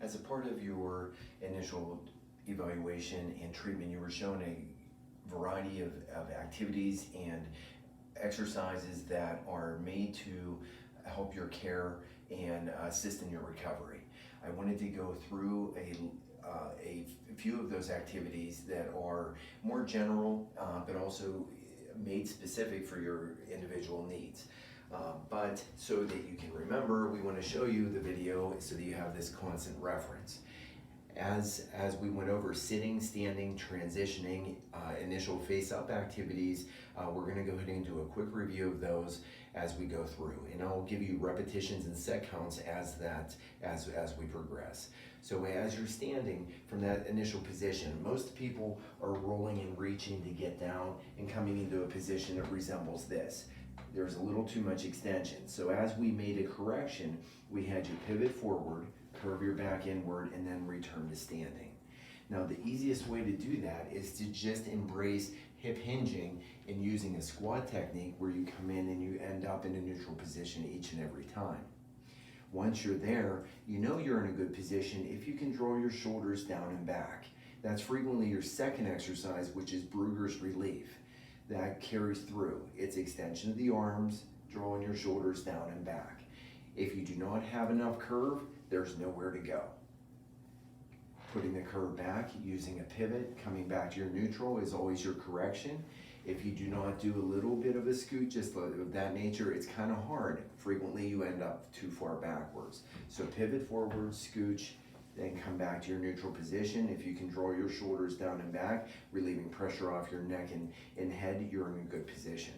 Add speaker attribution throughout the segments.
Speaker 1: As a part of your initial evaluation and treatment, you were shown a variety of activities and exercises that are made to help your care and assist in your recovery. I wanted to go through a few of those activities that are more general, but also made specific for your individual needs. But so that you can remember, we want to show you the video so that you have this constant reference. As we went over sitting, standing, transitioning, initial face-up activities, we're going to go ahead and do a quick review of those as we go through, and I'll give you repetitions and set counts as we progress. So as you're standing from that initial position, most people are rolling and reaching to get down and coming into a position that resembles this. There's a little too much extension. So as we made a correction, we had you pivot forward, curve your back inward, and then return to standing. Now the easiest way to do that is to just embrace hip hinging and using a squat technique where you come in and you end up in a neutral position each and every time. Once you're there, you know you're in a good position if you can draw your shoulders down and back. That's frequently your second exercise, which is Brugger's relief. That carries through. It's extension of the arms, drawing your shoulders down and back. If you do not have enough curve, there's nowhere to go. Putting the curve back, using a pivot, coming back to your neutral is always your correction. If you do not do a little bit of a scoot, just of that nature, it's kind of hard. Frequently you end up too far backwards. So pivot forward, scooch, then come back to your neutral position. If you can draw your shoulders down and back, relieving pressure off your neck and head, you're in a good position.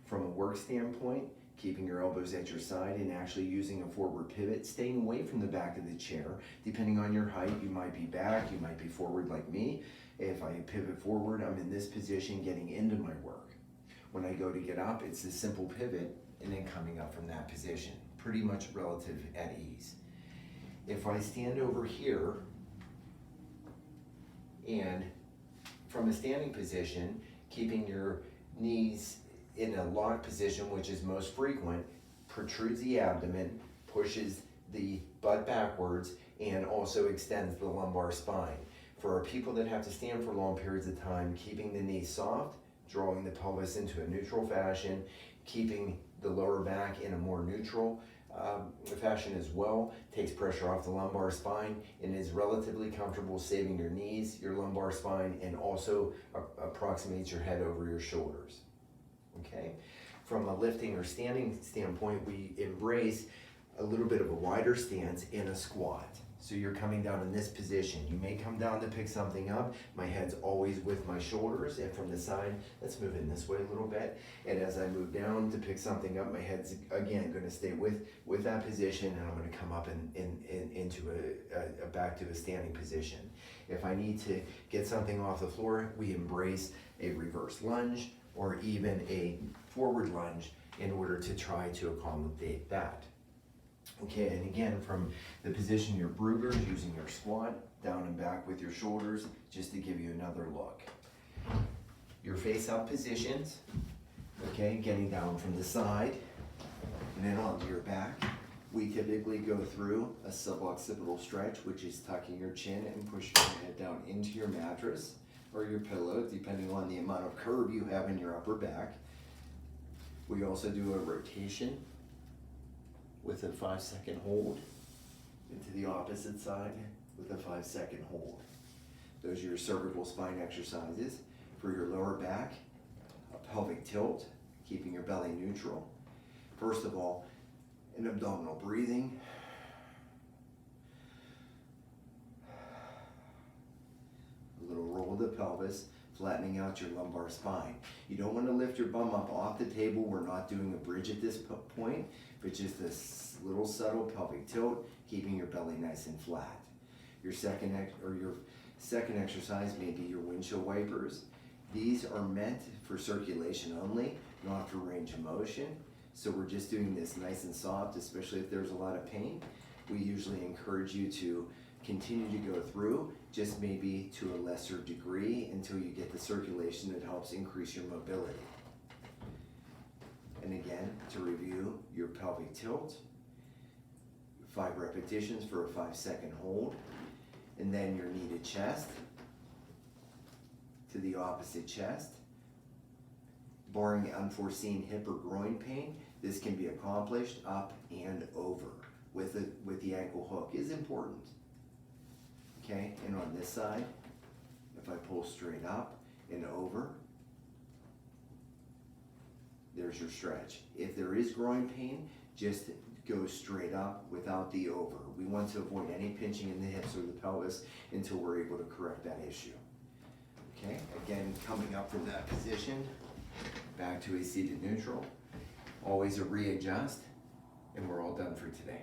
Speaker 1: From a work standpoint, keeping your elbows at your side and actually using a forward pivot, staying away from the back of the chair. Depending on your height, you might be back, you might be forward like me. If I pivot forward, I'm in this position getting into my work. When I go to get up, it's a simple pivot and then coming up from that position. Pretty much relative at ease. If I stand over here and from a standing position, keeping your knees in a locked position, which is most frequent, protrudes the abdomen, pushes the butt backwards, and also extends the lumbar spine. For our people that have to stand for long periods of time, keeping the knees soft, drawing the pelvis into a neutral fashion, keeping the lower back in a more neutral fashion as well, takes pressure off the lumbar spine and is relatively comfortable saving your knees, your lumbar spine, and also approximates your head over your shoulders. Okay? From a lifting or standing standpoint, we embrace a little bit of a wider stance in a squat. So you're coming down in this position. You may come down to pick something up. My head's always with my shoulders, and from the side, let's move in this way a little bit. And as I move down to pick something up, my head's again going to stay with that position, and I'm going to come up into a back to a standing position. If I need to get something off the floor, we embrace a reverse lunge or even a forward lunge in order to try to accommodate that. Okay, and again, from the position your Brugger's, using your squat, down and back with your shoulders, just to give you another look. Your face-up positions, okay, getting down from the side, and then onto your back. We typically go through a suboccipital stretch, which is tucking your chin and pushing your head down into your mattress or your pillow, depending on the amount of curve you have in your upper back. We also do a rotation with a 5-second hold into the opposite side with a 5-second hold. Those are your cervical spine exercises. For your lower back, a pelvic tilt, keeping your belly neutral. First of all, an abdominal breathing. A little roll of the pelvis, flattening out your lumbar spine. You don't want to lift your bum up off the table. We're not doing a bridge at this point, but just this little subtle pelvic tilt, keeping your belly nice and flat. Your second exercise may be your windshield wipers. These are meant for circulation only, not for range of motion. So we're just doing this nice and soft, especially if there's a lot of pain. We usually encourage you to continue to go through, just maybe to a lesser degree until you get the circulation that helps increase your mobility. And again, to review, your pelvic tilt, 5 repetitions for a 5-second hold. And then your knee to chest, to the opposite chest. Barring unforeseen hip or groin pain, this can be accomplished up and over with the ankle hook is important. Okay, and on this side, if I pull straight up and over, there's your stretch. If there is groin pain, just go straight up without the over. We want to avoid any pinching in the hips or the pelvis until we're able to correct that issue. Okay, again, coming up from that position, back to a seated neutral. Always a readjust, and we're all done for today.